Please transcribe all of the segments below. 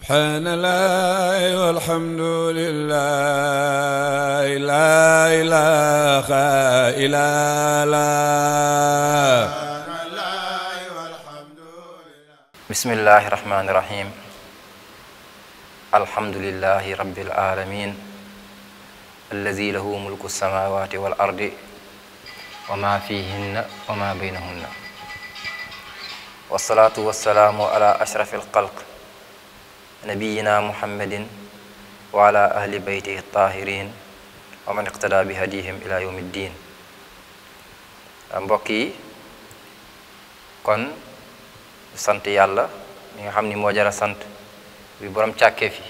subhanallah walhamdulillah la ilaha illallah. Bismillahi rahmani rahim. Alhamdulillahi rabbil alamin allazi lahu mulku samawati wal ardi wa ma fihinna wa ma baynahunna. Wassalatu wassalamu ala ashrafil khalq nabiyina muhammadin wa ala ahli baytihi tahirin wa man iqtada bi hadihim ila yawmiddin. Mbokk yi, kon sant yàlla mi nga xam ni moo jara sant bi borom càkkeef yi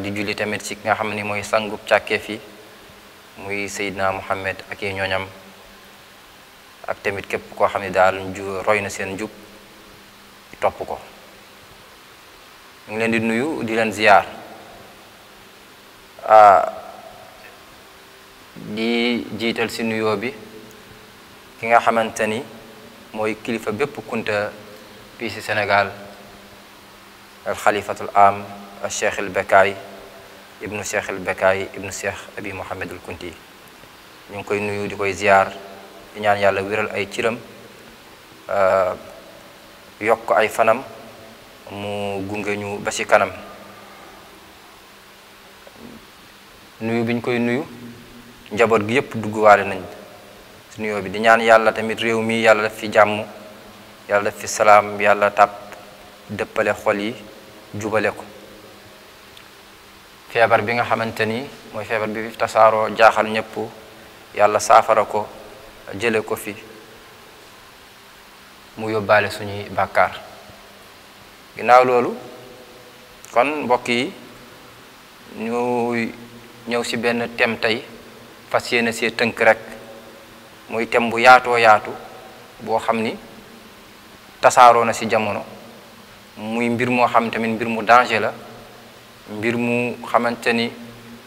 di julli tamit ci nga xam ni mooy sangub càkkeef yi muy Seydina Muhammad ak i ñooñam ak tamit képp koo xam ne daal roy na seen njub topp ko. ñu ngi leen di nuyu di leen ziyaar di jiital ci nuyoo bi ki nga xamante ni mooy kilifa bépp kunta fii ci Sénégal al xalifatul am al cheikh al Bekaay ibnu cheikh al Bekaay ibnu cheikh abi Mohamed al Kunti. ñu ngi koy nuyu di koy ziyaar di ñaan yàlla wéral ay ciram yokk ay fanam mu gunge ñu ba ci kanam. nuyu bi ñu koy nuyu njaboot gi yépp dugguwaale nañ ci nuyoo bi di ñaan yàlla tamit réew mi yàlla def fi jàmm, yàlla def fi salaam, yàlla tàpp dëppale xol yi jubale ko. feebar bi nga xamante ni mooy feebar bi fi tasaaroo jaaxal ñépp yàlla saafara ko jële ko fi mu yóbbaale suñuy bàkkaar. ginnaaw loolu kon mbokk yi ñu ñëw ci benn thème tey fas yéene see tënk rek muy thème bu yaatoo yaatu boo xam ni tasaaroo na ci jamono, muy mbir moo xam tamit mbir mu danger la, mbir mu xamante ni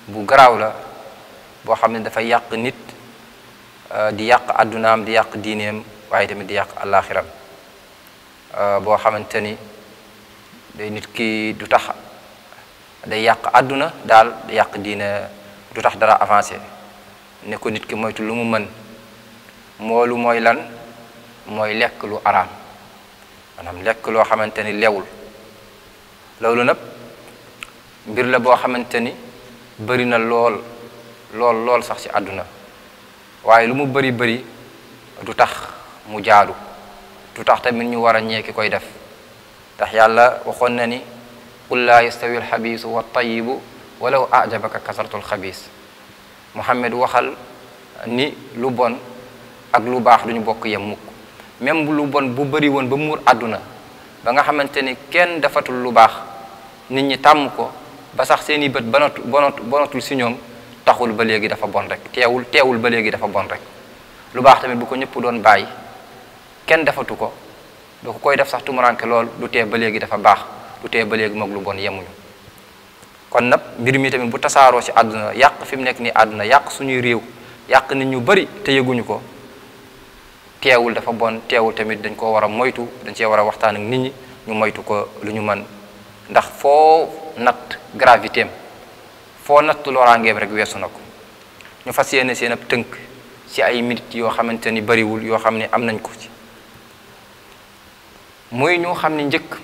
bu garaaw la, boo xam ne dafa yàq nit, di yàq àddunaam, di yàq diineem, waaye tamit di yàq àllaaxiram, boo xamante ni day nit ki du tax day yàq àdduna daal di yàq diine, du tax dara avancé. ne ko nit ki moytu lu mu mën. moolu mooy lan? mooy lekk lu araam, maanaam lekk loo xamante ni lewul. loolu nag mbir la boo xamante ni bëri na lool lool sax ci àdduna, waaye lu mu bëri du tax mu jaadu, du tax tamit ñu war a ñeeki koy def. ndax yàlla waxoon na ni qul laa yastawi alxabiisu wa tayibu walaw ajabaka kasratul xabiis. Muhammad waxal ni lu bon ak lu baax duñu bokk yem mukk. même lu bon bu bëri woon ba muur àdduna ba nga xamante ni kenn defatul lu baax, nit ñi tàmm ko ba sax seeni bët bonatul ci ñoom, taxul ba léegi dafa bon rek, teewul ba léegi dafa bon rek. lu baax tamit bu ko ñëpp doon bàyyi kenn defatu ko, du ko koy def sax tumuranke lool, du tee ba léegi dafa baax, du tee ba léegi moog lu bon yemuñu. kon nag mbir mi tamit bu tasaaroo ci àdduna yàq fi mu nekk nii àdduna, yàq suñuy réew, yàq nit ñu bari te yëguñu ko, teewul dafa bon, teewul tamit dañ koo war a moytu, dañ cee war a waxtaan ak nit ñi ñu moytu ko lu ñu mën. ndax foo natt gravité am, foo natt loraangeem rek weesu na ko. ñu fas yéene seen ab tënk ci ay minutes yoo xamante ni bariwul, yoo xam ne am nañ ko ci. muy ñu xam ni njëkk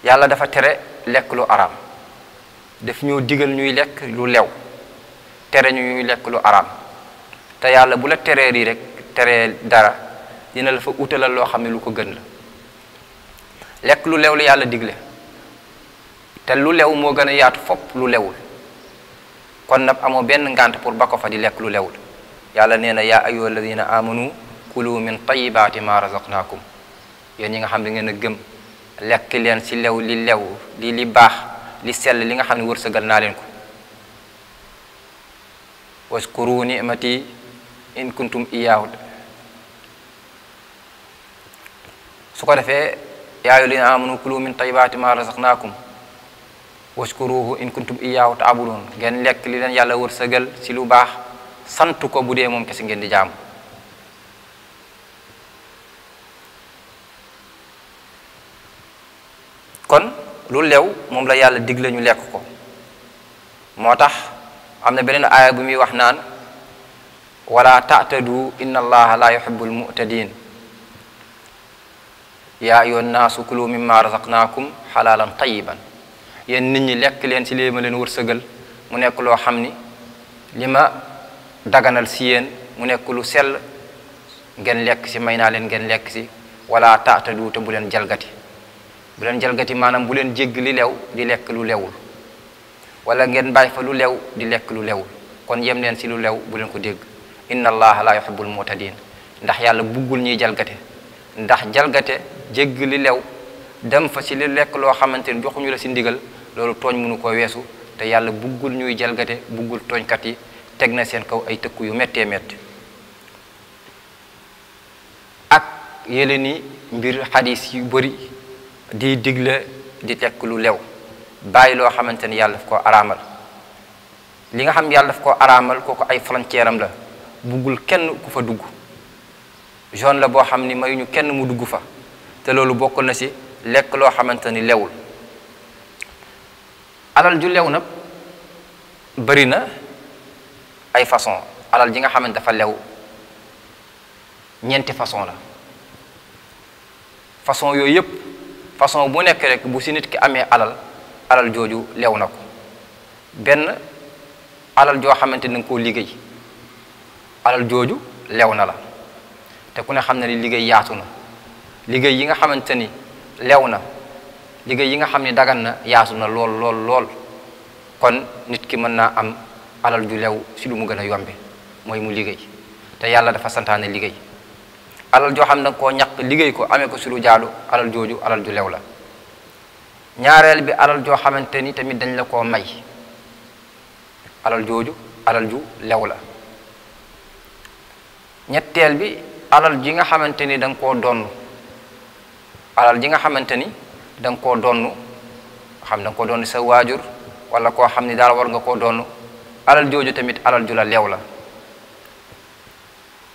yàlla dafa tere lekk lu araam, daf ñoo digal ñuy lekk lu lew, tere ñuy lekk lu araam. te yàlla bu la teree rii rek teree dara, dina la fa utalal loo xam ne lu ko gën la. lekk lu lew la yàlla digle, te lu lew moo gën a yaatu fopp lu lewul. kon nag amoo benn ngànt pour ba ko fa di lekk lu lewul. yàlla nee na yaa ayyuha alladina amanu kulu min tayibaati ma razaqnaakum. yéen ñi nga xam ne ngeen a gëm, lekk leen ci lew li baax, li sell li nga xam ne wërsëgal naa leen ko. waskuru ni'mati in kuntum iyaahu. su ko defee yaa ayyuha alladina amanu kulu min tayibaati ma razaqnaakum waskuruhu in kuntum iyaahu ta'budun. ngeen lekk li leen yàlla wërsëgal ci lu baax, sant ko bu dee moom kese ngeen di jaamu. kon lu lew moom la yàlla digle ñu lekk ko moo tax am na beneen aaya bu muy wax naan wala ta'tadu inna allaha la yuhibbul mu'tadin yaa ayyuhan naasu kulu mimma razaqnaakum xalaalan tayiban yéen nit ñi lekk leen ci lii ma leen wërsëgal mu nekk loo xam ni li ma daganal ci yéen mu nekk lu sell ngeen lekk ci may naa leen ngeen lekk ci wala ta'tadu te bu leen jalgati maanaam bu leen jégg li lew di lekk lu lewul wala ngeen bàyyi fa lu lew di lekk lu lewul kon yem leen ci lu lew bu leen ko dégg inna allaha la yuhibbul mu'tadin ndax yàlla buggul ñuy jalgate ndax jalgate jégg li lew dem fa ci li lekk loo xamante ni joxuñu la ci ndigal loolu tooñ mënu ko weesu te yàlla buggul ñuy jalgate buggul tooñkat yi teg na seen kaw ay tëkku yu méttee métti ak yële ni mbir xadis yu bëri di digle di lekk lu lew bàyyi loo xamante ni yàlla daf koo araamal li nga xam yàlla daf koo araamal kooku ay frontière am la buggul kenn ku fa dugg zone la boo xam ni mayuñu kenn mu dugg fa te loolu bokk na ci lekk loo xamante ni lewul alal ju lew nag bëri na ay façon alal ji nga xamante dafa lew ñeenti façon la façon yooyu yëpp façon bu nekk rek bu ci nit ki amee alal jooju lew na ko benn alal joo xamante ni nga koo liggéey alal jooju lew na la te ku ne xam ne ni liggéey yaatu na liggéey yi nga xamante ni lew na liggéey yi nga xam ni dagan na yaatu na lool kon nit ki mën naa am alal ju lew ci lu mu gën a yombe mooy mu liggéey te yàlla dafa santaane liggéey alal joo xam ne danga koo ñaq liggéey ko amee ko ci lu jaadu alal jooju alal ju lew la ñaareel bi alal joo xamante ni tamit dañ la koo may alal jooju alal ju lew la ñetteel bi alal ji nga xamante ni da nga koo donn alal ji nga xamante ni da nga koo donn xam da nga koo donn sa waajur wala koo xam ni daal war nga koo donn alal jooju tamit alal ju la lew la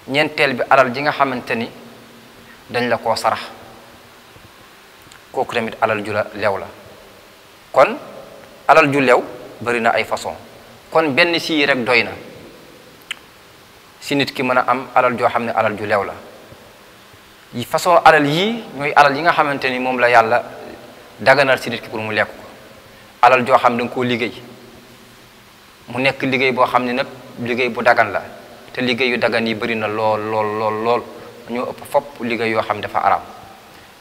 ñeenteel bi alal ji nga xamante ni dañ la koo sarax kooku tamit alal ju la lew la kon alal ju lew bari na ay façon kon benn ci rek doy na ci nit ki mën a am alal joo xam ne alal ju lew la yi façon alal yii ñooy alal yi nga xamante ni moom la yàlla daganal ci nit ki pour mu lekk ko alal joo xam da nga koo liggéey mu nekk liggéey boo xam ne nag liggéey bu dagan la te liggéey yu dagan yi bari na lool ñoo ëpp fopp liggéey yoo xam ne dafa araam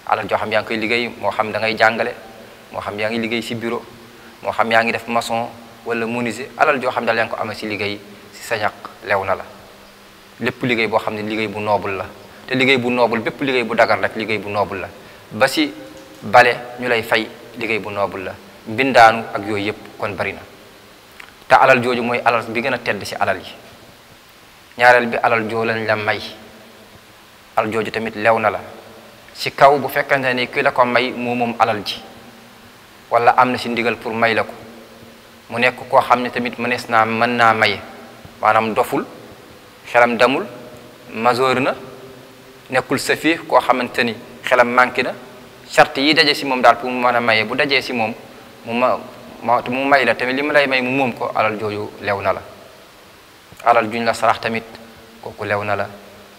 alal joo xam yaa ngi koy liggéey moo xam da ngay jàngale moo xam yaa ngi liggéey ci bureau moo xam yaa ngi def maçon wala menuisier alal joo xam daal yaa ngi ko amee ci liggéey ci sa ñaq lew na la lépp liggéey boo xam ne liggéey bu noobul la te liggéey bu noobul bépp liggéey bu dagan rek liggéey bu noobul la ba ci bale ñu lay fay liggéey bu noobul la mbindaanu ak yooyu yëpp kon bari na te alal jooju mooy alal bi gën a tedd ci alal yi ñaareel bi alal joo lañ la may alal jooju tamit lew na la ci kaw bu fekkante ni ki la ko may moo moom alal ji wala am na ci ndigal pour may la ko mu nekk koo xam ne tamit mën naa maye maanaam doful xelam damul majeur na nekkul safiih koo xamante ni xelam manqué na charte yi daje ci moom daal pour mu mën a maye bu dajee ci moom mu may la tamit li mu lay may mu moom ko alal jooju lew na la alal juñ la sarax tamit kooku lew na la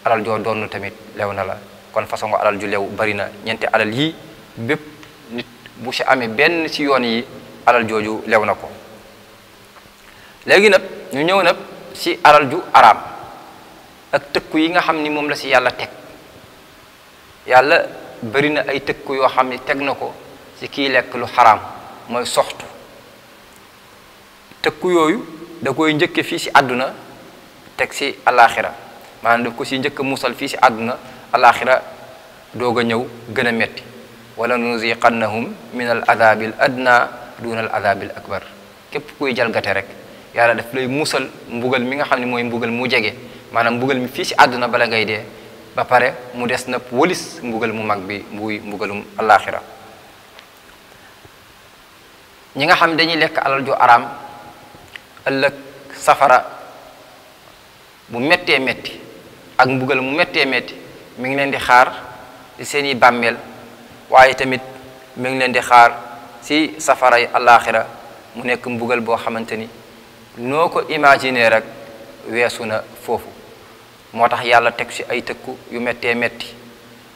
alal joo doon tamit lew na la kon façon alal ju lew bari na ñeenti alal yii bépp nit bu ci amee benn ci yoon yi alal jooju lew na ko léegi nag ñu ñëw nag ci alal ju araam ak tëkku yi nga xam ni moom la ci yàlla teg yàlla bari na ay tëkku yoo xam ni teg na ko ci kii lekk lu xaraam mooy soxtu tëkku yooyu da koy njëkke fii ci àdduna teg ci alaxira maanaam daf ko ci njëkk musal fii ci àdduna alaxira doog a ñëw gën a metti wala nuziqannahum min al adabil adna duna al adabil akbar képp kuy jalgate rek yàlla daf lay musal mbugal mi nga xam ne mooy mbugal mu jege maanaam mbugal mi fii ci àdduna bala ngay dee ba pare mu des na wëlis mbugal mu mag bi muy mbugalum alaxira ñi nga xam dañuy lekk alal ju araam ëllëg safara bu méttee métti ak mbugal mu méttee métti mi ngi leen di xaar ci seeni bàmmeel waaye tamit mi ngi leen di xaar si safaray alaxira mu nekk mbugal boo xamante ni noo ko imaginer rek weesu na foofu. moo tax yàlla teg si ay tëkku yu méttee métti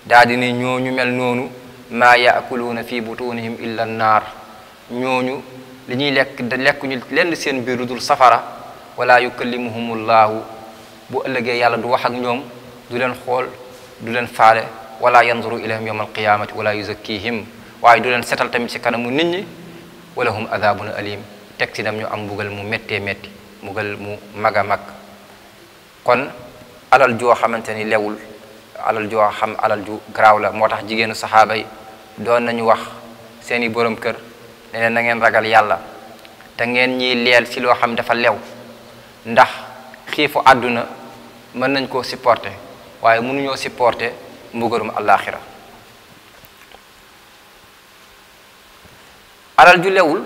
daal di ni ñooñu mel noonu maa yaakuluuna fi butunihim illa naar, ñooñu li ñuy lekk ñu lenn seen biir lu dul safara. wala yukallimuhumullaahu, bu ëllëgee yàlla du wax ak ñoom, du leen xool, du leen faale. wala yanzuru ilayhim yawma alqiyamati wala yuzakkihim, waaye du leen setal tamit ci kanamu nit ñi. wala hum adabun alim, teg ci dem ñu am mbugal mu méttee métti, mbugal mu mag a mag. kon alal joo xamante ni lewul, alal joo xam alal ju garaaw la. moo tax jigéenu saxaaba yi doon nañu wax seeni borom kër ne leen na ngeen ragal yàlla te ngeen ñiy leel ci loo xam dafa lew, ndax xiifu àdduna mën nañ koo supporter waaye mënuñoo supporter mbugalum àllaaxira. alal ju lewul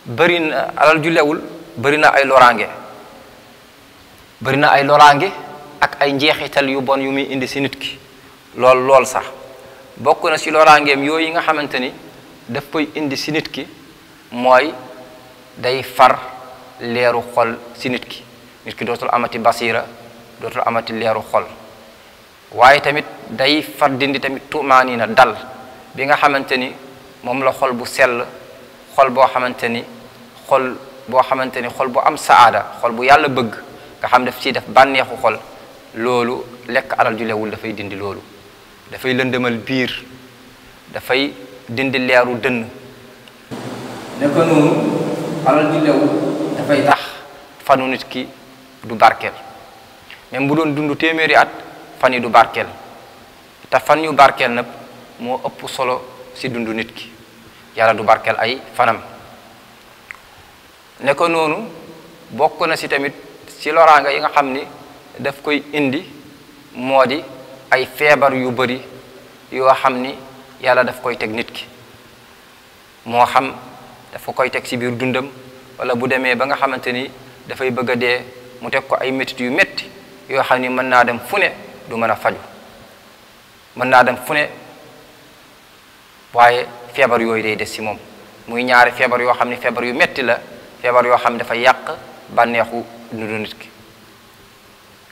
bëri na ay loraange, bëri na ay loraange ak ay njeexital yu bon yu muy indi si nit ki lool sax. bokk na si loraangeem yooyu nga xamante ni daf koy indi si nit ki mooy day far leeru xol si nit ki dootul amati basira, dootul amati leeru xol. waaye tamit day far dindi tamit tumaanina dal bi nga xamante ni moom la xol bu sell, xol boo xamante ni xol bu am saada, xol bu yàlla bëgg nga xam daf ciy def bànneexu xol. loolu lekk alal ju lewul dafay dindi loolu, dafay lëndëmal biir, dafay dindi leeru dënn. naka noonu alal ju lewul dafay tax fanu nit ki du barkeel, même bu doon dund téeméeri at fan yi du barkeel. te fan yu barkeel nag moo ëpp solo si dundu nit ki, yàlla du barkeel ay fanam. ne ko noonu bokk na si tamit si loraanga yi nga xam ni daf koy indi moo di ay feebar yu bari yoo xam ni yàlla daf koy teg nit ki, moo xam dafa koy teg si biir dundam wala bu demee ba nga xamante ni dafay bëgg a dee mu teg ko ay métit yu métti yoo xam ni mën naa dem fu ne du mën a faju, mën naa dem fu ne waaye feebar yooyu day des si moom. muy ñaari feebar yoo xam ni feebar yu métti la, feebar yoo xam ne dafa yàq bànneexu dundu nit ki.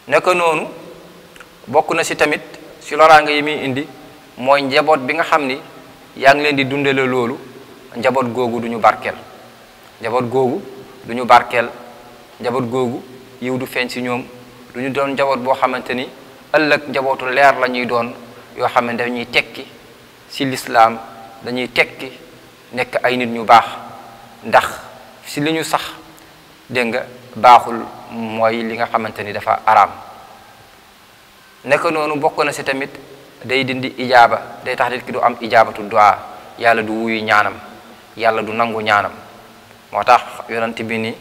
naka noonu bokk na si tamit si loraanga yi muy indi mooy njaboot bi nga xam ni yaa ngi leen di dundale loolu, njaboot googu du ñu barkeel, njaboot googu du ñu barkeel, njaboot googu yiw du feeñ si ñoom, du ñu doon njaboot boo xamante ni ëllëg njabootu leer la ñuy doon yoo xam ne dañuy tekki si lislaam, dañuy tekki nekk ay nit ñu baax. ndax si li ñu sax dégg nga baaxul mooy li nga xamante ni dafa araam. nekk noonu bokk na si tamit day dindi ijaaba, day tax nit ki du am ijaabatu du'a, yàlla du wuyu ñaanam, yàlla du nangu ñaanam. moo tax yonent bi ni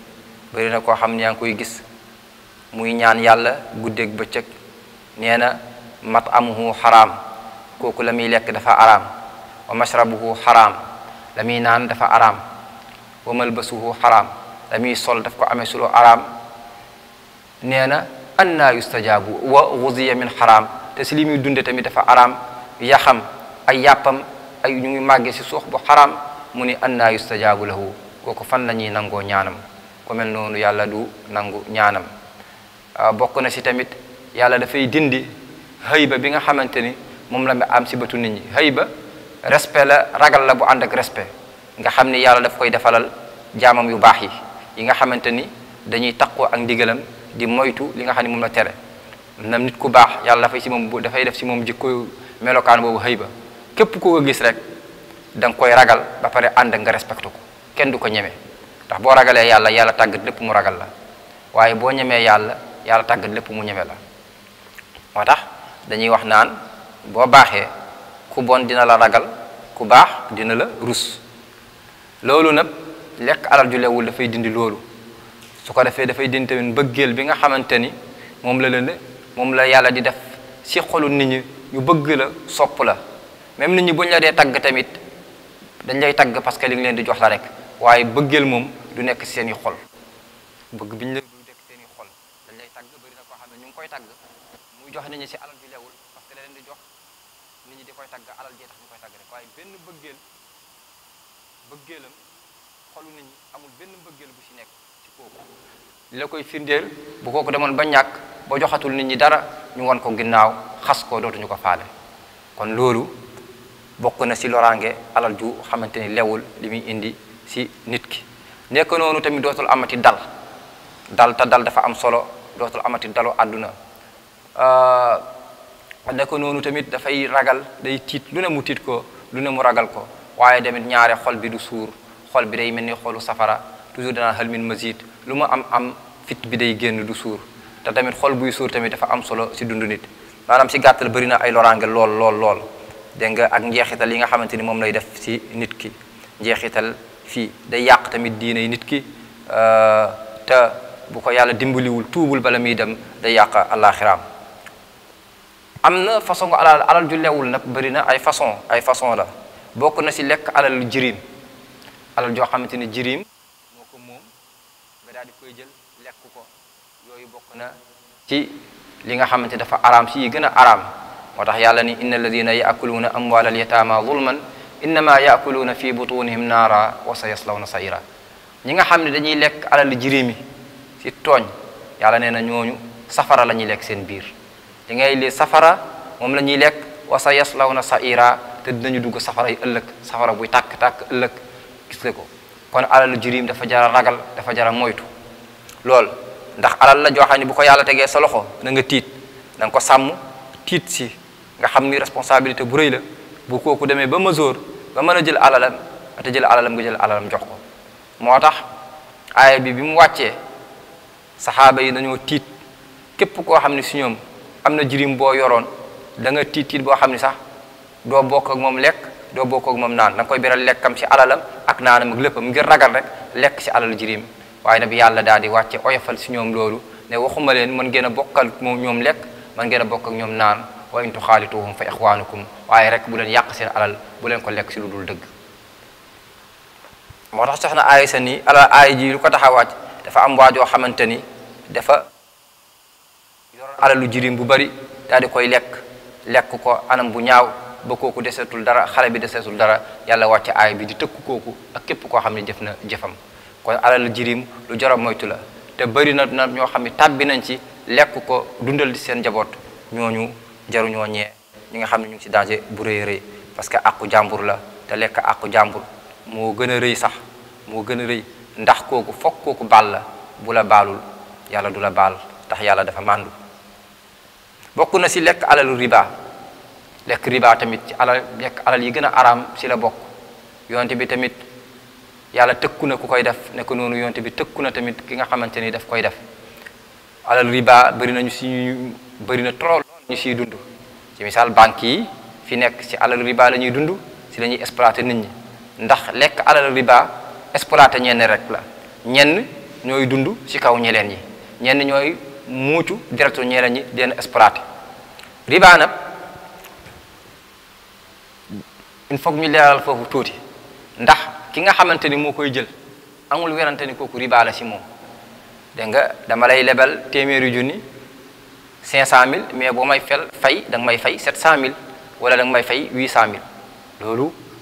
bari na koo xam ne yaa ngi koy gis muy ñaan yàlla guddeeg bëccëg, nee na mat'amuhu xaraam, kooku la muy lekk dafa araam. wa mashrabuhu xaraam, la muy naan dafa araam. wa malbasuhu xaraam, la muy sol daf ko amee suloo araam. nee na anna yustajaabu wa ghuziya min xaraam, te si li muy dunde tamit dafa araam. yaxam ay yàppam ay ñu ngi màggee si suux bu xaraam, mu ni anna yustajaabu lahu, kooku fan la ñuy nangoo ñaanam. ku mel noonu yàlla du nangu ñaanam. bokk na si tamit yàlla dafay dindi hayba bi nga xamante ni moom la am si bëtu nit ñi. hayba respect la, ragal la bu ànd ak respect nga xam ni yàlla daf koy defalal jaamam yu baax yi nga xamante ni dañuy taqoo ak ndigalam di moytu li nga xam ne moom la tere. nam nit ku baax yàlla dafay def si moom jikko melokaan boobu hayba. képp ku ko gis rek da nga koy ragal ba pare ànd nga respecté ko, kenn du ko ñeme. ndax boo ragalee yàlla, yàlla tàggat lépp mu ragal la, waaye boo ñemee yàlla, yàlla tàggat lépp mu ñeme la. moo tax dañuy wax naan boo baaxee ku bon dina la ragal, ku baax dina la rus. loolu nag lekk alal ju lewul dafay dindi loolu. su ko defee dafay dindi tamit bëggeel bi nga xamante ni moom la yàlla di def si xolu nit ñi, ñu bëgg la, sopp la. même nit ñi buñ la dee tagg tamit dañ lay tagg parce que li nga leen di jox la rek, waaye bëggeel moom du nekk si seen i xol. bëgg biñ la du nekk seen i xol, dañ lay tagg. bëri na koo xam ne ñu ngi koy tagg muy jox nit ñi si alal ju lewul parce que da leen di jox nit ñi di koy tagg, alal jee tax ñu koy tagg rek, waaye benn bëggeel bëggeelam xolu nit ñi amul benn mbëggeel bu ci nekk ci kooku li la koy firndeel bu kooku demoon ba ñàkk ba joxatul nit ñi dara ñu won ko ginnaaw xas ko dootuñu ko faale kon loolu bokk na ci loraange alal ju xamante ni lewul li muy indi ci nit ki nekk noonu tamit dootul amati dal te dal dafa am solo dootul amati dalu àdduna nekk noonu tamit dafay ragal day tiit lu ne mu tiit ko lu ne mu ragal ko waaye tamit ñaare xol bi du suur xol bi day mel ni xolu safara toujours danaa hal min mazid lu ma am fit bi day génn du suur te tamit xol buy suur tamit dafa am solo ci dundu nit maanaam ci gàttal bëri na ay loraange lool dégg nga ak njeexital yi nga xamante ni moom lay def ci nit ki njeexital fii day yàq tamit diine nit ki te bu ko yàlla dimbaliwul tuubul bala muy dem day yàq àllaaxiraam am na façon alal ju lewul nag bëri na ay façon la bokk na ci lekk alal jirim alal joo xamante ni jirim moo ko moom nga daal di koy jël lekk ko yooyu bokk na ci li nga xamante dafa araam ci yi gën a araam moo tax yàlla ni inna alladina yaakuluuna amwaal al yataama zulman innama yaakuluuna fi butunihim naara wa sa yaslawna saira ñi nga xam ne dañuy lekk alal jirimi ci tooñ yàlla nee na ñooñu safara la ñuy lekk seen biir li ngay li safara moom la ñuy lekk wa sa yaslawna saira te dinañu dugg safara yi ëllëg safara buy tàkk-tàkk ëllëg gis nga ko kon alal jirim dafa jara ragal dafa jara moytu lool ndax alal la joo xam ne bu ko yàlla tegee sa loxo na nga tiit na nga ko sàmm tiit si nga xam ni responsabilité bu rëy la bu kooku demee ba masoor ba mën a jël alalam te jël alalam nga jël alalam jox ko moo tax aaya bi mu wàccee saxaaba yi dañoo tiit képp koo xam ne si ñoom am na jirim boo yoroon da nga tiit boo xam ne sax doo bokk ak moom lekk doo bokk ak moom naan da nga koy beral lekkam si alalam ak naanam ak léppam ngir ragal rek lekk si alal jirim waaye nag yàlla daal di wàcce oyofal si ñoom loolu ne waxuma leen mën ngeen a bokkal moom ñoom lekk mën ngeen a bokk ak ñoom naan wa in tuxaalituhum fa ixwaanukum waaye rek bu leen yàq seen alal bu leen ko lekk si lu dul dëgg moo tax soxna Aysa ni aay ji lu ko tax a wàcc dafa am waajoo xamante ni dafa yor alalu jirim bu bari daal di koy lekk ko anam bu ñaaw ba kooku desetul dara xale bi desetul dara yàlla wàcce aay bi di tëkku kooku ak képp koo xam ne jëf na jëfam kon alalu jirim lu jar a moytu la te bari na ñoo xam ne tàbbi nañ ci lekk ko dundal di seen njaboot ñooñu jaruñoo ñee ñi nga xam ne ñu ngi ci danger bu rëy rëy parce que àqu jàmbur la te lekk àqu jàmbur moo gën a rëy sax moo gën a rëy ndax kooku fokk kooku baal la bu la baalul yàlla du la baal tax yàlla dafa màndu bokk na ci lekk alalu riba lekk riba tamit ci lekk alal yi gën a araam ci la bokk yonte bi tamit yàlla tëkku na ku koy def ne ko noonu yonte bi tëkku na tamit ki nga xamante ni daf koy def alal riba bëri na trop ñu siy dund ci misaal banque yi fi nekk ci alal riba la ñuy dund ci la ñuy exploiter nit ñi ndax lekk alal riba exploiter ñenn rek la ñenn ñooy dund ci kaw ñeleen ñi ñenn ñooy muucu directu ñeleen ñi den exploiter riba nag il faut ñu leeral foofu tuuti ndax ki nga xamante ni moo koy jël amul werante ni kooku riba la ci moom dégg nga dama lay lebal téeméeri junni 500000 mais boo may fay da nga may fay 700000 wala da nga may fay 800000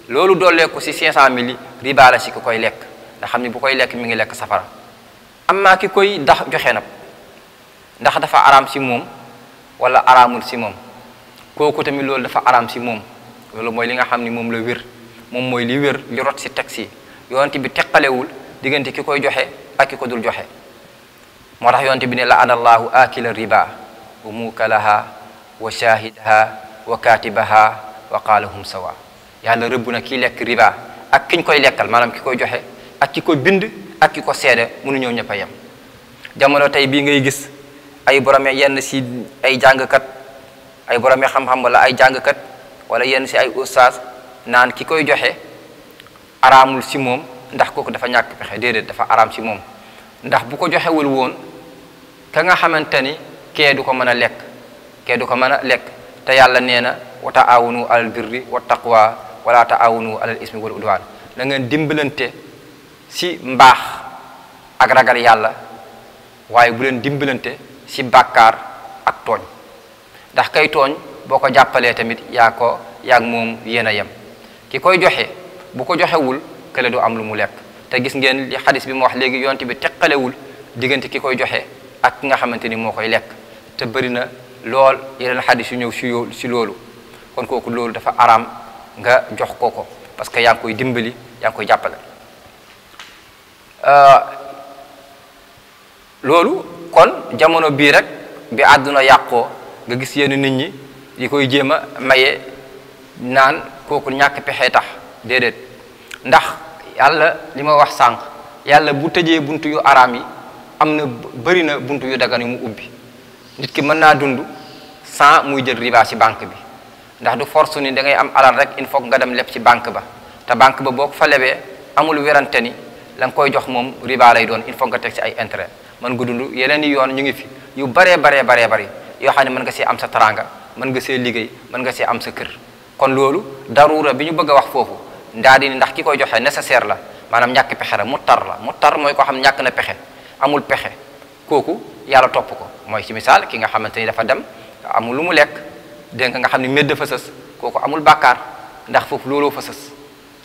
loolu dooleeku ci 500000 yi riba la ci ki koy lekk nga xam ni bu koy lekk mi ngi lekk safara amma ki koy joxe nag ndax dafa araam ci moom wala araamul ci moom kooku tamit loolu dafa araam ci moom loolu mooy li nga xam ni moom la wér moom mooy li wér li rot ci texte yi yonent bi teqalewul diggante ki koy joxe ak ki ko dul joxe moo tax yonent bi ne la anallahu akila riba wa mukalaha wa shahidaha wa katibaha wa qaalahum sawa yàlla rëbb na kii lekk riba ak kiñ koy lekkal maanaam ki koy joxe ak ki koy bind ak ki ko seede mënuñoo ñëpp a yem jamono tey bii ngay gis ay borome yenn si ay jàngkat ay borome xam-xam wala ay jàngkat wala yenn si ay ustaas naan ki koy joxe araamul si moom ndax kooku dafa ñàkk pexe déedéet dafa araam si moom ndax bu ko joxewul woon ka nga xamante ni kee du ko mën a lekk te yàlla nee na wa taawunu alal birri wa taqwa wala taawunu alal ismi wal udwan na ngeen dimbalante si mbaax ak ragal yàlla waaye bu leen dimbalante si bàkkaar ak tooñ ndax kay tooñ boo ko jàppalee tamit yaag moom yéen a yem ki koy joxe bu ko joxewul kële du am lu mu lekk te gis ngeen li xadis bi mu wax léegi yonte bi teqalewul diggante ki koy joxe ak ki nga xamante ni moo koy lekk te bëri na lool yeneen xadis yu ñëw si loolu kon kooku loolu dafa araam nga jox ko parce que yaa ngi koy dimbali yaa ngi koy jàppale loolu kon jamono bii rek bi àdduna yàqoo nga gis yenn nit ñi yi koy jéem a maye naan kooku ñàkk pexe tax déedéet ndax yàlla li ma wax sànq yàlla bu tëjee buntu yu araam yi am na bëri na buntu yu dagan yu mu ubbi nit ki mën naa dund sans muy jël riba ci banque bi ndax du force ni da ngay am alal rek il faut nga dem leb ci banque ba te banque ba boo ko fa lebee amul werante ni la nga koy jox moom riba lay doon il faut nga teg ci ay intérêt mën nga dund yeneen i yoon ñu ngi fi yu baree bari yoo xam ne mën nga see am sa taranga mën nga see liggéey mën nga see am sa kër kon loolu daruura bi ñu bëgg a wax foofu ndaa di ni ndax ki koy joxe nécessaire la maanaam ñàkk pexe la mu tar mooy koo xam ne ñàkk na pexe amul pexe kooku yàlla topp ko mooy ci misaal ki nga xamante ni dafa dem amul lu mu lekk dégg nga xam ne médd fa sës kooku amul bàkkaar ndax foofu looloo fa sës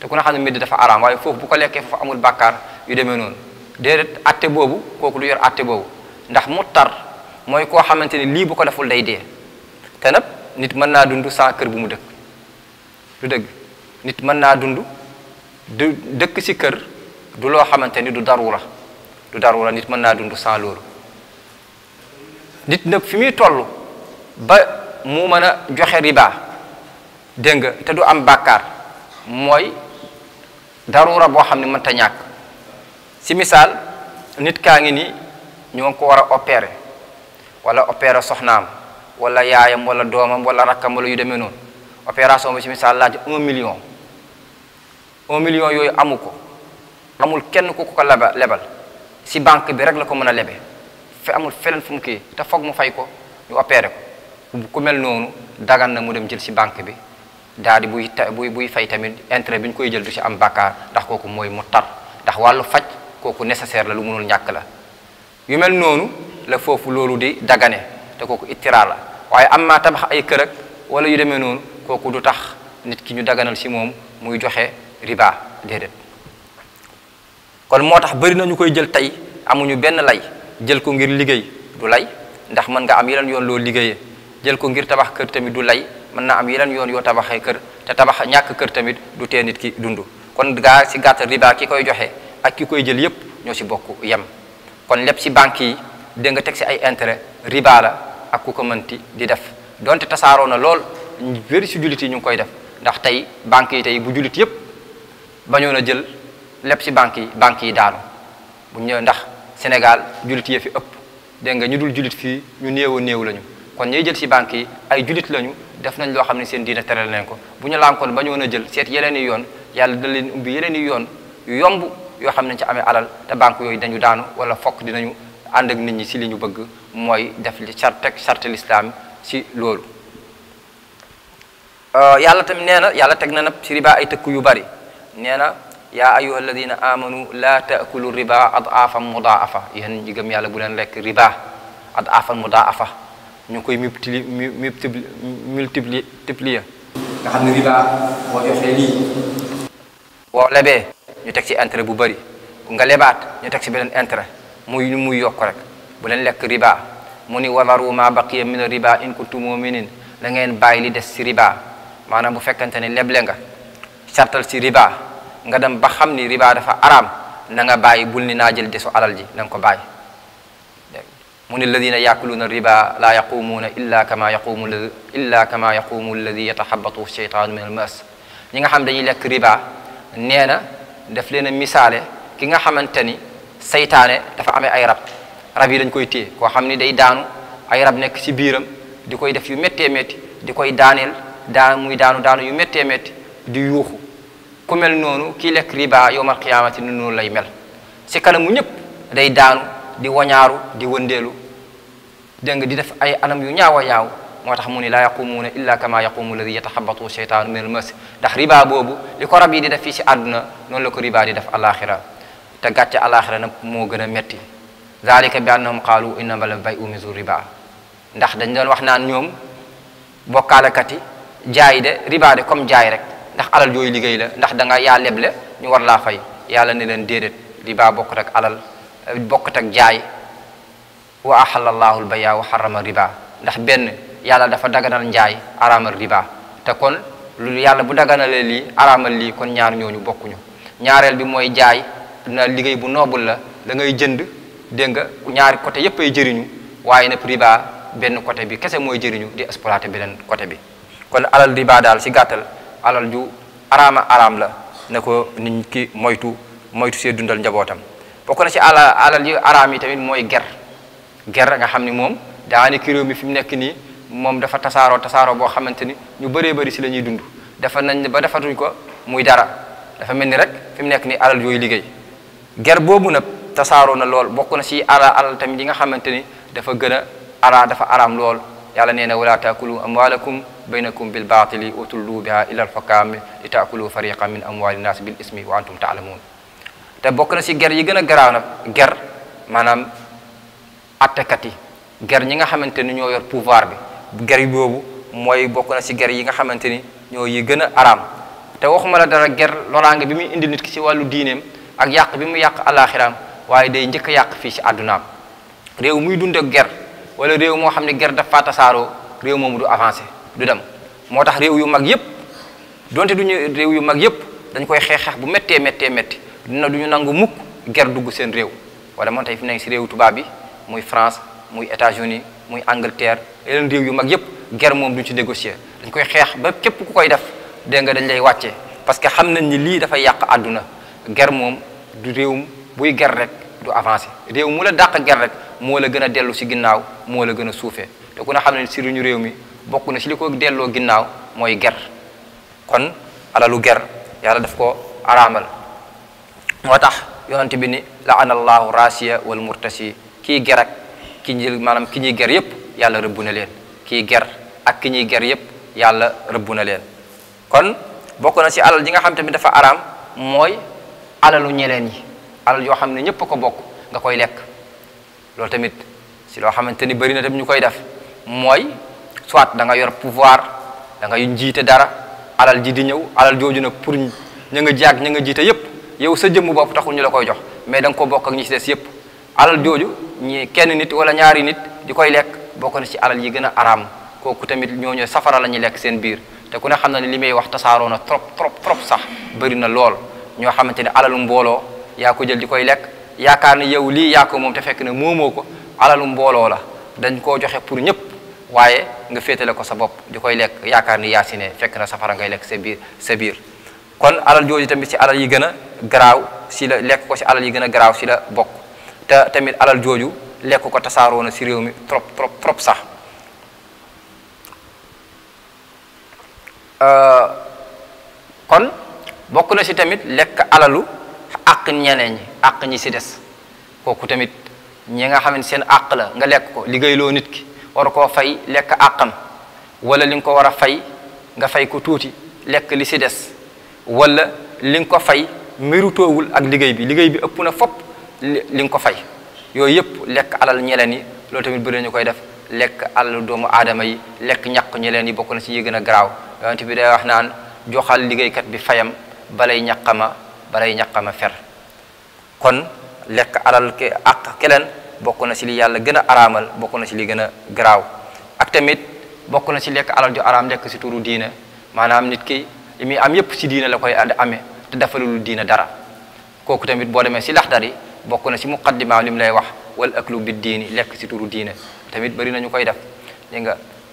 te ku nga xam ne médd dafa araam waaye foofu bu ko lekkee foofu amul bàkkaar yu demee noonu déedéet atte boobu kooku du yor atte boobu ndax mu tar mooy koo xamante ni lii bu ko deful day dee te nag nit mën naa dund sans kër bu mu dëkk du dëgg nit mën naa dund du dëkk ci kër du loo xamante ni du darura nit mën naa dund sans loolu nit nag fi muy toll ba mu mën a joxe riba dégg nga te du am bàkkaar mooy darura boo xam ne mënta ñàkk ci misaal nit kaa ngi ni ñoo ngi ko war a opérer wala opérer soxnaam wala yaayam wala doomam wala rakkam wala yu demee noonu opération bi ci misaal laaj 1 million yooyu amu ko amul kenn ku ko lebal ci banque bi rek la ko mën a lebe amul feneen fu mu kii te foog mu fay ko ñu opéré ko ku mel noonu dagan na mu dem jël ci banque bi daal di buy fay tamit intérêt bi ñu koy jël du ci am bàkkaar ndax kooku mooy mu tar ndax wàllu faj kooku nécessaire la lu mënul ñàkk la yu mel noonu la foofu loolu di dagane te kooku ittiraar la waaye am maa tabax ay kër ak wala yu demee noonu kooku du tax nit ki ñu daganal ci moom muy joxe riba déedéet kon moo tax bëri na ñu koy jël tey amuñu benn lay jël ko ngir liggéey du lay ndax mën nga am yeneen yoon loo liggéeyee jël ko ngir tabax kër tamit du lay mën na am yeneen yoon yoo tabaxee kër te tabax ñàkk kër tamit du tee nit ki dund kon gaa ci gàttal riba ki koy joxe ak ki koy jël yépp ñoo ci bokk yem kon lépp ci banque yi dégg nga teg ci ay intérêt riba la ak ku ko mënti di def donte tasaaroo na lool bëri ci jullit yi ñu ngi koy def ndax tey banque yi tey bu jullit yépp bañoon a jël lépp ci banque yi daanu bu ñëw ndax Sénégal jullit yi fi ëpp dégg nga ñu dul jullit fii ñu néew lañu kon ñuy jël ci banque yi ay jullit lañu def nañ loo xam ne seen diina tere nañ ko bu ñu lànkoon bañoon a jël seet yeneen i yoon yàlla da leen ubbi yeneen i yoon yu yomb yoo xam ne ci amee alal te banque yooyu dañu daanu wala fokk dinañu ànd ak nit ñi ci li ñu bëgg mooy def li charte l'islam ci loolu yàlla tamit nee na yàlla teg na nag ci riba ay tëkk yu bari nee na yaa ayyuha alladina amanu la taakulu riba adafan mudaafa yéen ñi gëm yàlla bu leen lekk riba adafan mudaafa ñu koy multiplier nga xam ne riba boo joxee lii boo lebee ñu teg ci intérêt bu bari nga lebaat ñu teg ci beneen intérêt muy yokk rek bu leen lekk riba mu ni wadaru ma baqiya min riba in kuntum mu'minin da ngeen bàyyi li des ci riba maanaam bu fekkante ne leble nga sartal ci riba nga dem ba xam ni riba dafa araam na nga bàyyi bul ni naa jël desu alal ji na nga ko bàyyi mu ni alladina yaakuluuna riba la yaqumuuna illa kama yaqumu alladi yataxabatu sheytaanu min al mas ñi nga xam dañuy lekk riba nee na daf leen a misaale ki nga xamante ni saytaane dafa amee ay rab yi dañ koy téye koo xam ni day daanu ay rab nekk ci biiram di koy def yu méttee métti di koy daaneel muy daanu yu méttee métti di yuuxu ku mel noonu kii lekk riba yowmal qiyaamati ni noonu lay mel ci kanamu ñëpp day daanu di wañaaru di wëndeelu dégg nga di def ay anam yu ñaaw a ñaaw moo tax mu ni laa yaqumuuna illa kama yaqumu alladi yataxabatu sheytaanu min al mas ndax riba boobu li ko rab yi di def fii ci àdduna noonu la ko riba di def alaxira te gàcce alaxira nag moo gën a metti zalika bi annahum qaalu innama al bay'u mislu riba ndax dañ doon wax naan ñoom bokkaalekat yi jaay de riba de comme jaay rek ndax alal yooyu liggéey la ndax da nga yaa leble ñu war laa fay yàlla ne leen déedéet riba bokkut ak alal bokkut ak jaay wa ahalla allahu al-bay'a wa harrama riba ndax benn yàlla dafa daganal njaay araamal riba te kon lu yàlla bu daganalee lii araamal lii kon ñaar ñooñu bokkuñu ñaareel bi mooy jaay na liggéey bu noobul la da ngay jënd dégg nga ñaari côté yépp ay jëriñu waaye nag riba benn côté bi kese mooy jëriñu di exploiter beneen côté bi kon alal riba daal si gàttal alal ju araam la ne ko nit ki moytu see dundal njabootam bokk na si alal yu araam yi tamit mooy ger nga xam ni moom daanaka réew mi fi mu nekk nii moom dafa tasaaroo boo xamante ni ñu bëree bëri si la ñuy dund dafa nañ ba defatuñ ko muy dara dafa mel ni rek fi mu nekk nii alal yooyu liggéey ger boobu nag tasaaroo na lool bokk na si alal tamit yi nga xamante ni dafa gën a dafa araam lool yàlla nee na wala taakulu amwalakum baynakum bil baatili wa tullu biha ila al hukam li taakulu fariqan min amwali nas bil ismi wa antum taalamun te bokk na si ger yi gën a garaaw nag ger maanaam attekat yi ger ñi nga xamante ni ñoo yor pouvoir bi ger boobu mooy bokk na si ger yi nga xamante ni ñoo yi gën a araam te waxuma la dara ger loraange bi muy indi nit ki si wàllu diineem ak yàq bi mu yàq alaxiraam waaye day njëkk a yàq fii si àddunaam réew muy dund ak ger wala réew moo xam ne ger dafa tasaaroo réew moomu du avancé du dem moo tax réew yu mag yépp donte duñu réew yu mag yépp dañ koy xeex bu méttee duñu nangu mukk ger dugg seen réew wala moo tey fi nekk si réewu tubaab bi muy France muy États-Unis muy Angleterre yeneen réew yu mag yépp ger moom duñ ci négocier dañ koy xeex ba képp ku koy def dégg nga dañ lay wàcce parce que xam nañ ni lii dafay yàq àdduna ger moom du réewum buy ger rek du avancé réew mu la dàq ger rek moo la gën a dellu si ginnaaw moo la gën a suufee te ku ne xam ne si ñu réew mi bokk na si li ko delloo ginnaaw mooy ger kon alalu ger yàlla daf ko araamal moo tax yonent bi ni la'ana allahu rasiya wal murtasi kii ger ak ki ñuy maanaam ki ñuy ger yépp yàlla rëbb na leen kii ger ak ki ñuy ger yépp yàlla rëbb na leen kon bokk na si alal ji nga xam tamit dafa araam mooy alalu ñeleen yi alal yoo xam ne ñépp a ko bokk nga koy lekk loolu tamit si loo xamante ni bëri na tamit ñu koy def mooy soit da nga yor pouvoir da nga jiite dara alal ji di ñëw alal jooju nag pour ña nga jiite yépp yow sa jëmm bopp taxul ñu la koy jox mais da nga ko bokk ak ñi si des yépp alal jooju ñi kenn nit wala ñaari nit di koy lekk bokk na ci alal yi gën a araam kooku tamit ñooñu safara la ñuy lekk seen biir te ku ne xam na ne li may wax tasaaroo na trop sax bëri na lool ñoo xamante ne alalu mbooloo yaa ko jël di koy lekk yaakaar ne yow lii yaa ko moom te fekk ne moomoo ko alalu mbooloo la dañ koo joxe pour ñëpp waaye nga féetale ko sa bopp di koy lekk yaakaar ni yaa si ne fekk na safara ngay lekk sa biir kon alal jooju tamit si alal yi gën a garaaw si la lekk ko si alal yi gën a garaaw si la bokk te tamit alal jooju lekk ko tasaaroo na si réew mi trop sax kon bokk na si tamit lekk alalu àq ñeneen ñi àq ñi si des kooku tamit ñi nga xam ne seen àq la nga lekk ko liggéeyloo nit ki war koo fay lekk àqam wala li nga ko war a fay nga fay ko tuuti lekk li si des wala li nga ko fay mérutoowul ak liggéey bi ëpp na fopp li nga ko fay yooyu yëpp lekk alal ñeleen yi loolu tamit bëri ñu koy def lekk alalu doomu aadama yi lekk ñàq ñeleen yi bokk na ci yi gën a garaaw yonent bi day wax naan joxal liggéeykat bi fayam balay ñaqama fer kon lekk alal ke ak keleen bokk na ci li yàlla gën a araamal bokk na ci li gën a garaaw ak tamit bokk na ci lekk alal ju araam lekk ci turu diine maanaam nit ki li muy am yépp ci diine la koy amee te defalul diine dara kooku tamit boo demee ci Laxdari bokk na ci muqaddima li mu lay wax wal aklu bid diini lekk ci turu diine tamit bari nañu koy def dégg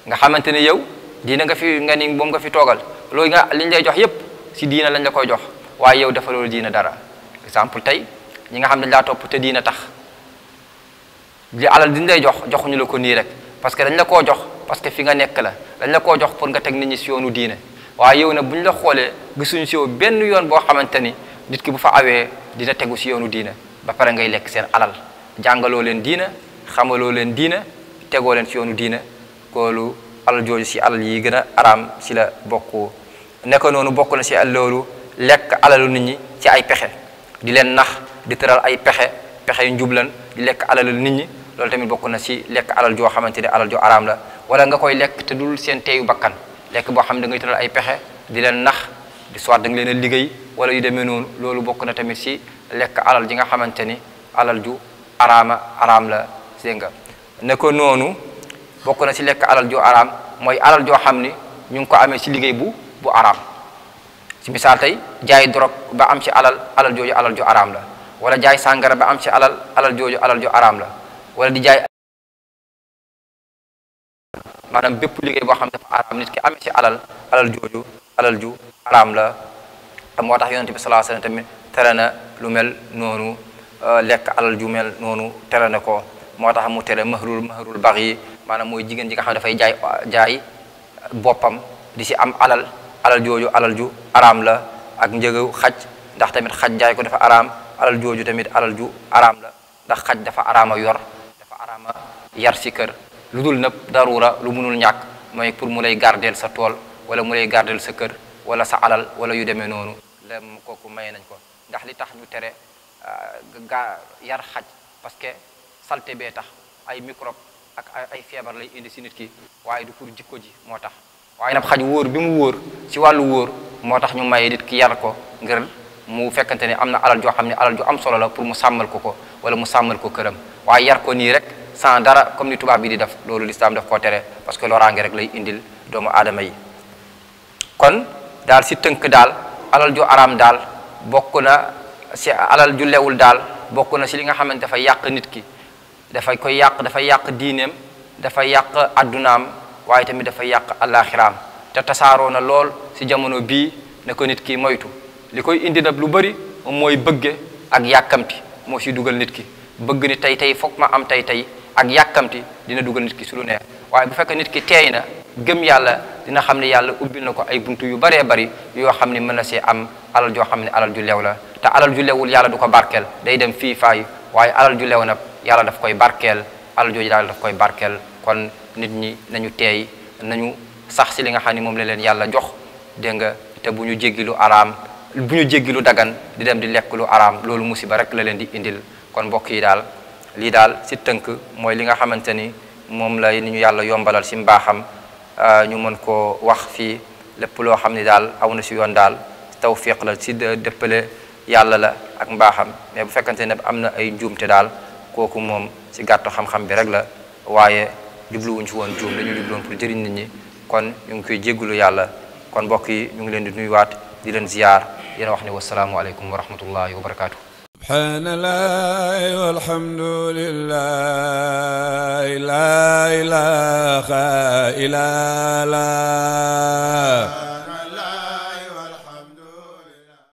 nga xamante ne yow diine nga ni moom nga fi toogal loolu nga liñ lay jox yépp ci diine lañ la koy jox waaye yow defalul diine dara exemple tey ñi nga xam ne dañ laa topp te diine tax li alal diñ lay joxuñu la ko nii rek parce que dañ la koo jox parce que fi nga nekk la dañ la koo jox pour nga teg nit ñi ci yoonu diine waaye yow nag bu ñu la xoolee gisuñu ci yow benn yoon boo xamante ni nit ki bu fa awee dina tegu ci yoonu diine ba pare ngay lekk seen alal jàngaloo leen diine xamaloo leen diine tegoo leen ci yoonu diine koolu alal jooju ci alal yi gën a araam ci la bokk nekk noonu bokk na ci loolu lekk alalu nit ñi ci ay pexe di leen nax di tëral ay pexe yu njublan di lekk alalu nit ñi loolu tamit bokk na ci lekk alal joo xamante ne alal joo araam la wala nga koy lekk te dul seen teeyu bakkan lekk boo xam ne da ngay tëral ay pexe di leen nax di soit da nga leen a liggéey wala yu demee noonu loolu bokk na tamit si lekk alal ji nga xamante ni alal ju araam la dégg nga ne ko noonu bokk na si lekk alal ju araam mooy alal joo xam ni ñu ngi ko amee si liggéey bu araam si misaal tey jaay drogue ba am ci alal jooju alal ju araam la wala jaay sàngara ba am ci alal jooju alal ju araam la wala di jaay maanaam bépp liggéey boo xam ne dafa araam nit ki amee ci alal jooju alal ju araam la moo tax yonent bi sallallahu alayhi wasallam tamit tere na lu mel noonu lekk alal ju mel noonu tere na ko moo tax mu tere mahrul baghi maanaam mooy jigéen ji nga xam ne dafay jaay boppam di si am alal jooju alal ju araam la ak njëgu xaj ndax tamit xaj jaay ko dafa araam alal jooju tamit alal ju araam la ndax xaj dafa araama yor dafa araama yar si kër lu dul nëpp darura lu munul ñàkk mooy pour mu lay gardeel sa tool wala mu lay gardeel sa kër wala sa alal wala yu demee noonu la kooku maye nañ ko ndax li tax ñu tere yar xaj parce que salte bee tax ay microbe ak ay feebar lay indi si nit ki waaye du pour jikko ji moo tax waaye nag xaj wóor bi mu wóor ci wàllu wóor moo tax ñu maye nit ki yar ko ngir mu fekkante ne am na alal joo xam ne alal ju am solo la pour mu sàmmal ko wala mu sàmmal ko këram waaye yar ko nii rek sans dara comme ni tubaab bi di def loolu lislaam daf koo tere parce que loraange rek lay indil doomu aadama yi kon daal si tënk daal alal ju araam daal bokk na si alal ju lewul daal bokk na si li nga xamante dafay yàq nit ki dafay yàq diineem dafay yàq addunaam waaye tamit dafay yàq alaxiraam te tasaaroo na lool si jamono bii ne ko nit ki moytu li koy indi nag lu bëri mooy bëgge ak yàkkamti moo si dugal nit ki bëgg ni tey foog ma am tey ak yàkkamti dina dugal nit ki su lu neex waaye bu fekkee nit ki teey na gëm yàlla dina xam ne yàlla ubbil na ko ay buntu yu baree bari yoo xam ne mën na see am alal joo xam ne alal ju lew la te alal ju lewul yàlla du ko barkeel day dem fii faay waaye alal ju lew nag yàlla daf koy barkeel alal jooju daal daf koy barkeel kon nit ñi nañu teey nañu sax si li nga xam ne moom la leen yàlla jox dégg nga te bu ñu jéggi lu araam bu ñu jéggi lu dagan di dem di lekk lu araam loolu musiba rek la leen di indil kon mbokk yi daal lii daal si tënk mooy li nga xamante ni moom la ni ñu yàlla yombalal si mbaaxam ñu mën koo wax fii lépp loo xam ne daal aw na si yoon daal tawfiq la si dëppale yàlla la ak mbaaxam mais bu fekkante ne am na ay njuumte daal kooku moom si gàttu xam-xam bi rek la waaye jubluwuñ ci woon juum dañu jubluwoon pour jëriñ nit ñi kon ñu ngi koy jéggulu yàlla kon mbokk yi ñu ngi leen di nuyuwaat di leen ziyaar di leen wax ne wasalaamu aleykum wa rahmatullahi wa barakatuh subhaanallahi walhamdulillahi la ilaha illa Allah